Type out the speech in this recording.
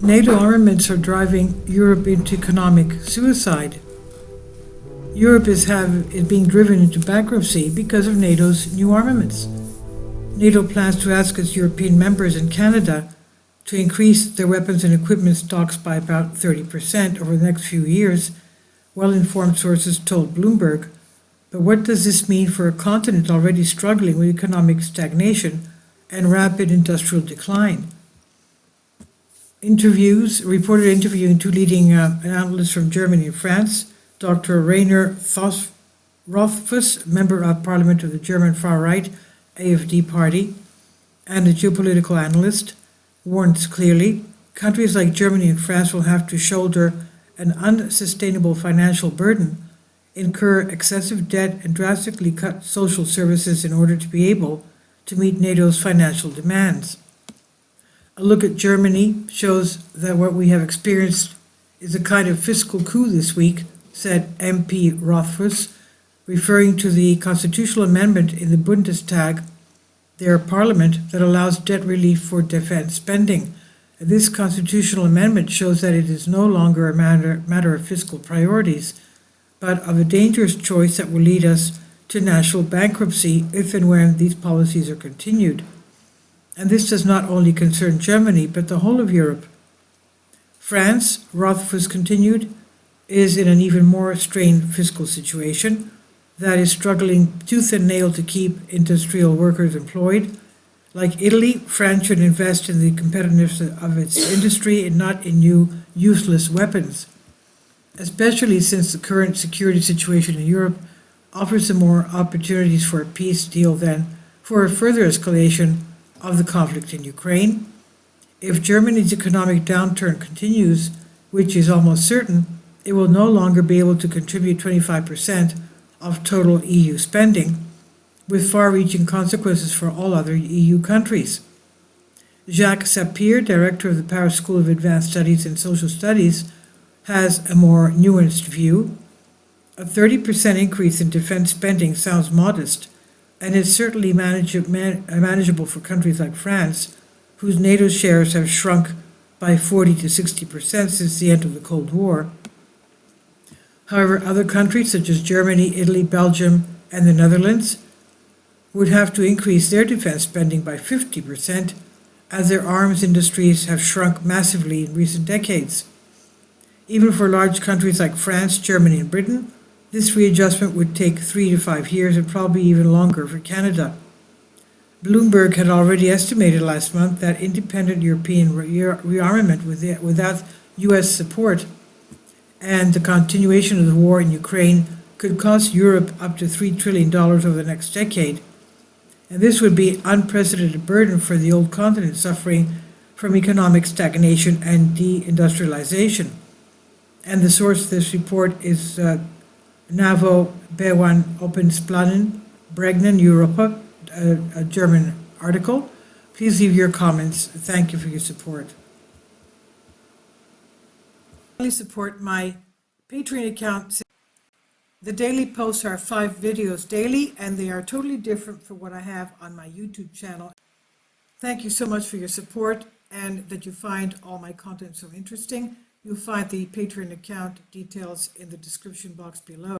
NATO armaments are driving Europe into economic suicide. Europe is being driven into bankruptcy because of NATO's new armaments. NATO plans to ask its European members and Canada to increase their weapons and equipment stocks by about 30% over the next few years, well-informed sources told Bloomberg. But what does this mean for a continent already struggling with economic stagnation and rapid industrial decline? Reported interviewing two leading analysts from Germany and France, Dr. Rainer Rothfuss, member of parliament of the German far-right AfD party, and a geopolitical analyst, warns clearly countries like Germany and France will have to shoulder an unsustainable financial burden, incur excessive debt, and drastically cut social services in order to be able to meet NATO's financial demands. A look at Germany shows that what we have experienced is a kind of fiscal coup this week, said MP Rothfuss, referring to the constitutional amendment in the Bundestag, their parliament, that allows debt relief for defense spending. This constitutional amendment shows that it is no longer a matter of fiscal priorities, but of a dangerous choice that will lead us to national bankruptcy if and when these policies are continued. And this does not only concern Germany, but the whole of Europe. France, Rothfuss continued, is in an even more strained fiscal situation that is struggling tooth and nail to keep industrial workers employed. Like Italy, France should invest in the competitiveness of its industry and not in new, useless weapons, especially since the current security situation in Europe offers some more opportunities for a peace deal than for a further escalation of the conflict in Ukraine. If Germany's economic downturn continues, which is almost certain, it will no longer be able to contribute 25% of total EU spending, with far-reaching consequences for all other EU countries. Jacques Sapir, director of the Paris School of Advanced Studies and Social Studies, has a more nuanced view. A 30% increase in defense spending sounds modest, and is certainly manageable for countries like France, whose NATO shares have shrunk by 40 to 60% since the end of the Cold War. However, other countries such as Germany, Italy, Belgium, and the Netherlands would have to increase their defense spending by 50%, as their arms industries have shrunk massively in recent decades. Even for large countries like France, Germany, and Britain, this readjustment would take 3 to 5 years and probably even longer for Canada. Bloomberg had already estimated last month that independent European rearmament without U.S. support and the continuation of the war in Ukraine could cost Europe up to $3 trillion over the next decade. And this would be an unprecedented burden for the old continent suffering from economic stagnation and deindustrialization. And the source of this report is NAVO Bewan Opensplanen, Bregnen, Europa, a German article. Please leave your comments. Thank you for your support. Please support my Patreon account. The daily posts are 5 videos daily, and they are totally different from what I have on my YouTube channel. Thank you so much for your support and that you find all my content so interesting. You'll find the Patreon account details in the description box below.